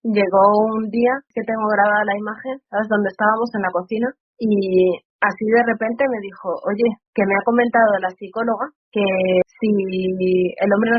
Llegó un día que tengo grabada la imagen, ¿sabes? Donde estábamos en la cocina y así de repente me dijo, oye, que me ha comentado la psicóloga que si el hombre no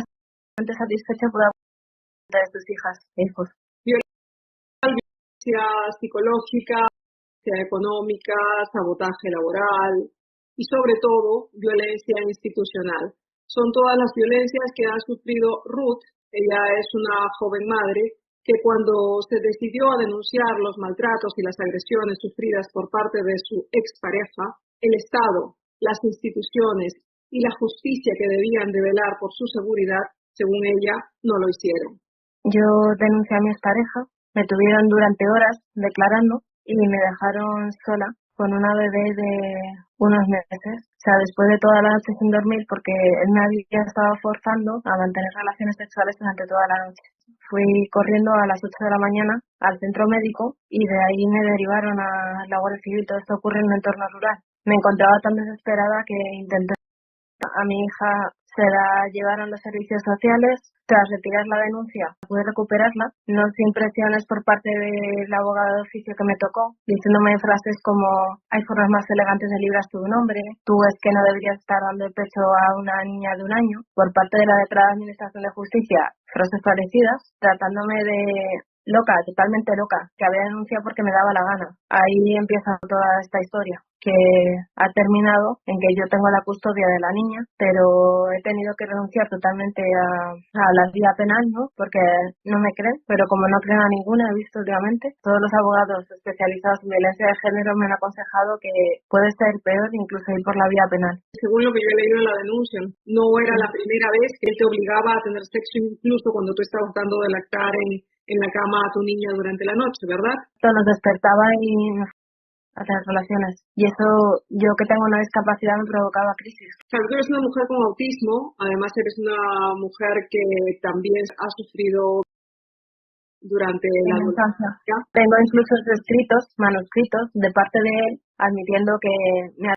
está satisfecho puede abusar de sus hijas e hijos. Violencia psicológica, violencia económica, sabotaje laboral y sobre todo violencia institucional. Son todas las violencias que ha sufrido Ruth. Ella es una joven madre que cuando se decidió a denunciar los maltratos y las agresiones sufridas por parte de su expareja, el Estado, las instituciones y la justicia que debían de velar por su seguridad, según ella, no lo hicieron. Yo denuncié a mi expareja, me tuvieron durante horas declarando y me dejaron sola con una bebé de unos meses. O sea, después de toda la noche sin dormir porque él me había estado forzando a mantener relaciones sexuales durante toda la noche. Fui corriendo a las 8 de la mañana al centro médico y de ahí me derivaron a la Guardia Civil. Todo esto ocurre en un entorno rural. Me encontraba tan desesperada que intenté a mi hija se la llevaron los servicios sociales. Tras retirar la denuncia, pude recuperarla, no sin presiones por parte del abogado de oficio que me tocó, diciéndome frases como hay formas más elegantes de librar tu nombre, tú es que no deberías estar dando el pecho a una niña de un año, por parte de la letrada Administración de Justicia, frases parecidas, tratándome de loca, totalmente loca, que había denunciado porque me daba la gana. Ahí empieza toda esta historia, que ha terminado en que yo tengo la custodia de la niña, pero he tenido que renunciar totalmente a la vía penal, ¿no? Porque no me creen, pero como no creen a ninguna, he visto últimamente, todos los abogados especializados en violencia de género me han aconsejado que puede ser peor incluso ir por la vía penal. Según lo que yo he leído en la denuncia, no era la primera vez que él te obligaba a tener sexo, incluso cuando tú estabas dando de lactar en la cama a tu niña durante la noche, ¿verdad? Esto nos despertaba y nos hacer relaciones. Y eso, yo que tengo una discapacidad, me provocaba crisis. Claro, tú eres una mujer con autismo, además eres una mujer que también ha sufrido durante la infancia. adolescencia. Tengo incluso escritos, manuscritos, de parte de él, admitiendo que me ha...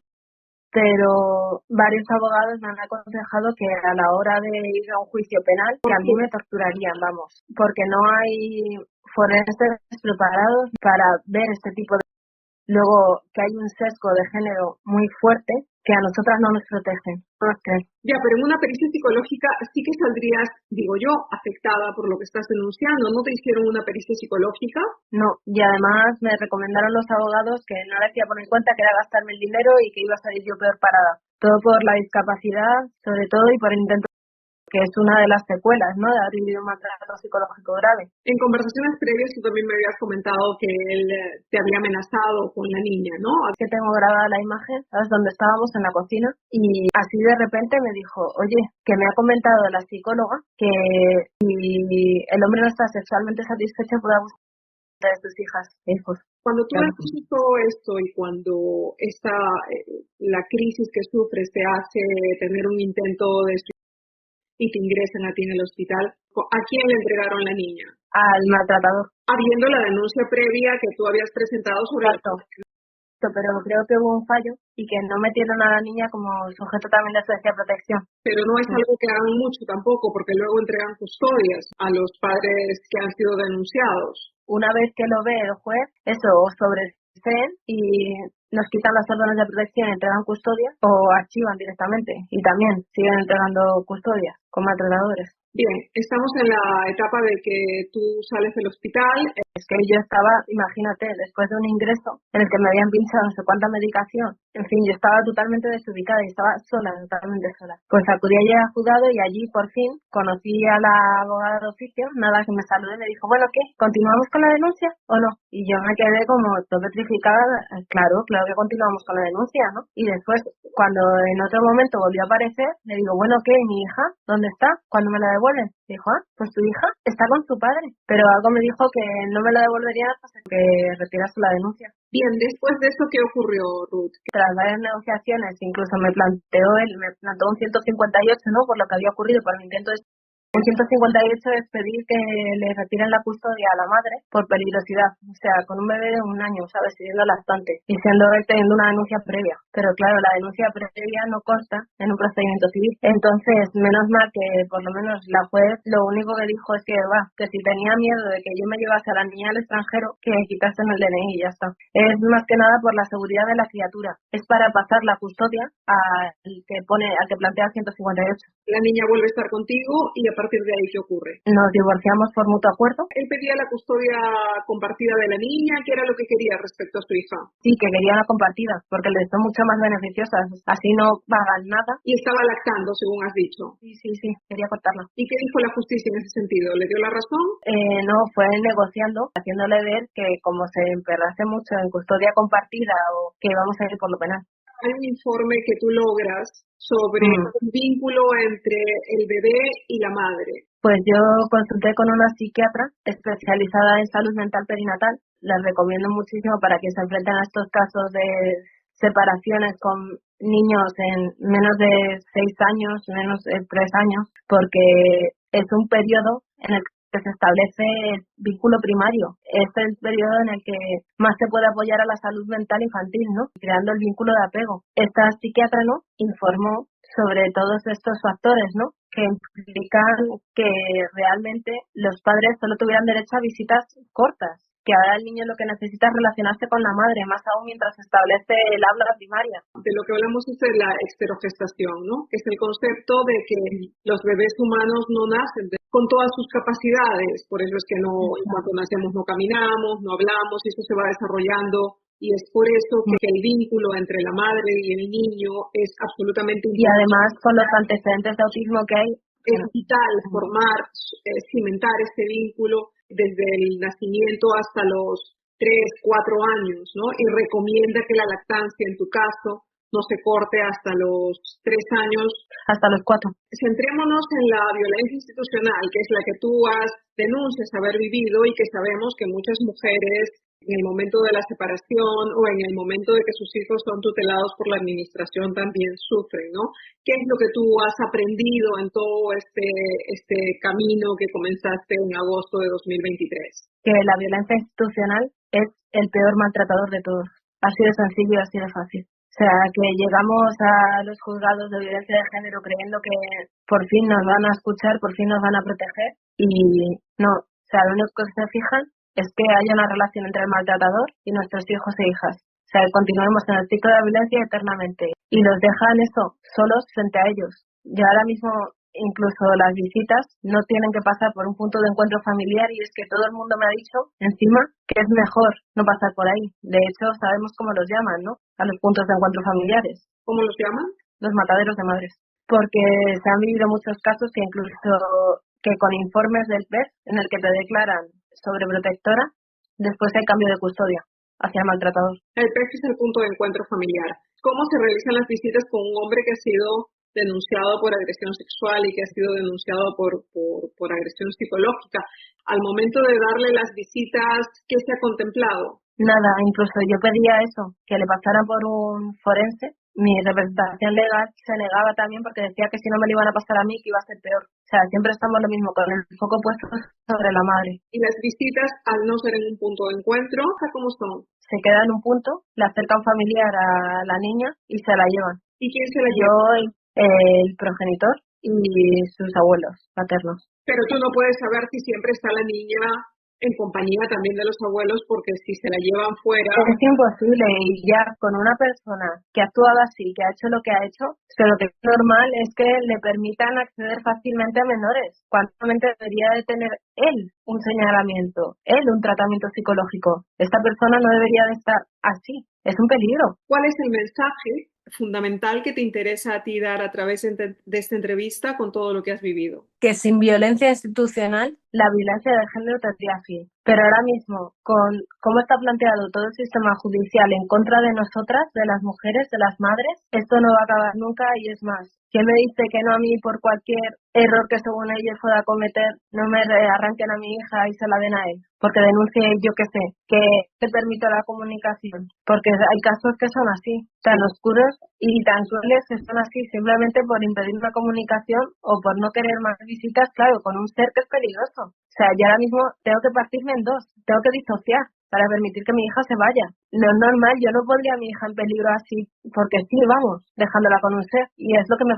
Pero varios abogados me han aconsejado que a la hora de ir a un juicio penal, que a mí me torturarían, vamos, porque no hay forenses preparados para ver este tipo de... Luego, que hay un sesgo de género muy fuerte que a nosotras no nos protegen. No nos creen. Ya, pero en una pericia psicológica sí que saldrías, digo yo, afectada por lo que estás denunciando. ¿No te hicieron una pericia psicológica? No, y además me recomendaron los abogados que no le hacía poner en cuenta que era gastarme el dinero y que iba a salir yo peor parada. Todo por la discapacidad, sobre todo, y por el intento, que es una de las secuelas, ¿no?, de haber vivido un maltrato psicológico grave. En conversaciones previas tú también me habías comentado que él te había amenazado con la niña, ¿no? Que tengo grabada la imagen, ¿sabes?, donde estábamos en la cocina y así de repente me dijo, oye, que me ha comentado la psicóloga que si el hombre no está sexualmente satisfecho puede abusar de sus hijas e hijos. Cuando tú haces todo esto y cuando la crisis que sufres te hace tener un intento de suicidio y te ingresan a ti en el hospital, ¿a quién le entregaron la niña? Al maltratador. Habiendo la denuncia previa que tú habías presentado sobre pero creo que hubo un fallo y que no metieron a la niña como sujeto también de especial protección. Pero no es algo que hagan mucho tampoco, porque luego entregan custodias a los padres que han sido denunciados. Una vez que lo ve el juez, eso sobreseen y nos quitan las órdenes de protección, entregan custodia o archivan directamente y también siguen entregando custodias con maltratadores. Bien, estamos en la etapa de que tú sales del hospital. Es que yo estaba, imagínate, después de un ingreso en el que me habían pinchado no sé cuánta medicación, en fin, yo estaba totalmente desubicada y estaba sola, totalmente sola. Pues acudí allí al juzgado y allí por fin conocí a la abogada de oficio, nada, que me saludó y me dijo, bueno, ¿qué? ¿Continuamos con la denuncia o no? Y yo me quedé como todo petrificada, claro que continuamos con la denuncia, ¿no? Y después, cuando en otro momento volvió a aparecer, le digo, bueno, ¿qué? ¿Mi hija? ¿Dónde está? ¿Cuándo me la devuelven? Dijo, pues tu hija está con su padre. Pero algo me dijo que no me la devolvería hasta que retirase la denuncia. Bien, después de eso, ¿qué ocurrió, Ruth? Tras varias negociaciones, incluso me planteó un 158, ¿no?, por lo que había ocurrido, por el intento de Un 158 es pedir que le retiren la custodia a la madre por peligrosidad, o sea, con un bebé de 1 año, ¿sabes? Siendo lactante y siendo él teniendo una denuncia previa. Pero claro, la denuncia previa no consta en un procedimiento civil. Entonces, menos mal que por lo menos la juez lo único que dijo es que si tenía miedo de que yo me llevase a la niña al extranjero, que quitasen el DNI y ya está. Es más que nada por la seguridad de la criatura. Es para pasar la custodia al que plantea el 158. La niña vuelve a estar contigo y a partir de ahí, ¿qué ocurre? Nos divorciamos por mutuo acuerdo. Él pedía la custodia compartida de la niña. ¿Qué era lo que quería respecto a su hija? Sí, que quería una compartida, porque les son mucho más beneficiosas. Así no pagan nada. Y estaba lactando, según has dicho. Sí, quería cortarla. ¿Y qué dijo la justicia en ese sentido? ¿Le dio la razón? No, fue negociando, haciéndole ver que como se emperrase mucho en custodia compartida o que íbamos a ir por lo penal. Hay un informe que tú logras sobre un vínculo entre el bebé y la madre. Pues yo consulté con una psiquiatra especializada en salud mental perinatal. Les recomiendo muchísimo para que se enfrenten a estos casos de separaciones con niños en menos de 6 años, menos de 3 años, porque es un periodo en el que se establece el vínculo primario. Es el periodo en el que más se puede apoyar a la salud mental infantil, ¿no? Creando el vínculo de apego. Esta psiquiatra, ¿no?, informó sobre todos estos factores, ¿no?, que implican que realmente los padres solo tuvieran derecho a visitas cortas, que ahora el niño lo que necesita es relacionarse con la madre, más aún mientras se establece el habla primaria. De lo que hablamos es de la esterogestación, ¿no? Que es el concepto de que los bebés humanos no nacen con todas sus capacidades, por eso es que en cuanto nacemos no caminamos, no hablamos, y eso se va desarrollando. Y es por eso que el vínculo entre la madre y el niño es absolutamente importante. Y además, con los antecedentes de autismo que hay, es vital cimentar este vínculo desde el nacimiento hasta los 3, 4 años, ¿no? Y recomienda que la lactancia, en tu caso, no se corte hasta los 3 años. Hasta los 4. Centrémonos en la violencia institucional, que es la que tú denuncias haber vivido y que sabemos que muchas mujeres en el momento de la separación o en el momento de que sus hijos son tutelados por la administración también sufren, ¿no? ¿Qué es lo que tú has aprendido en todo este camino que comenzaste en agosto de 2023? Que la violencia institucional es el peor maltratador de todos. Así de sencillo y así de fácil. O sea, que llegamos a los juzgados de violencia de género creyendo que por fin nos van a escuchar, por fin nos van a proteger y no. O sea, lo único que se fijan es que haya una relación entre el maltratador y nuestros hijos e hijas. O sea, que continuemos en el ciclo de la violencia eternamente y los dejan solos frente a ellos. Y ahora mismo incluso las visitas no tienen que pasar por un punto de encuentro familiar y es que todo el mundo me ha dicho encima que es mejor no pasar por ahí. De hecho, sabemos cómo los llaman, ¿no?, a los puntos de encuentro familiares. ¿Cómo los llaman? Los mataderos de madres. Porque se han vivido muchos casos que incluso que con informes del PES en el que te declaran sobreprotectora, después hay cambio de custodia hacia el maltratador. El PES es el punto de encuentro familiar. ¿Cómo se realizan las visitas con un hombre que ha sido denunciado por agresión sexual y que ha sido denunciado por agresión psicológica? Al momento de darle las visitas, ¿qué se ha contemplado? Nada, incluso yo pedía eso, que le pasara por un forense. Mi representación legal se negaba también porque decía que si no me lo iban a pasar a mí, que iba a ser peor. O sea, siempre estamos lo mismo, con el foco puesto sobre la madre. ¿Y las visitas, al no ser en un punto de encuentro, cómo son? Se queda en un punto, le acerca un familiar a la niña y se la llevan. ¿Y quién se la lleva? Yo, el progenitor y sus abuelos paternos. Pero tú no puedes saber si siempre está la niña en compañía también de los abuelos, porque si se la llevan fuera... Es imposible, y ya con una persona que ha actuado así, que ha hecho lo que ha hecho, pero lo que es normal es que le permitan acceder fácilmente a menores, cuando realmente debería de tener él un señalamiento, él un tratamiento psicológico. Esta persona no debería de estar así, es un peligro. ¿Cuál es el mensaje fundamental que te interesa a ti dar a través de esta entrevista con todo lo que has vivido? Que sin violencia institucional la violencia de género tendría fin. Pero ahora mismo, con cómo está planteado todo el sistema judicial en contra de nosotras, de las mujeres, de las madres, esto no va a acabar nunca y es más. ¿Quién me dice que no a mí por cualquier error que según ellos pueda cometer no me arranquen a mi hija y se la den a él? Porque denuncie, yo qué sé, que se permita la comunicación. Porque hay casos que son así, tan oscuros y tan crueles que son así simplemente por impedir una comunicación o por no querer más visitas, claro, con un ser que es peligroso. O sea, yo ahora mismo tengo que partirme en dos, tengo que disociar para permitir que mi hija se vaya. No es normal, yo no pondría a mi hija en peligro así, porque sí, vamos, dejándola con un ser. Y es lo que me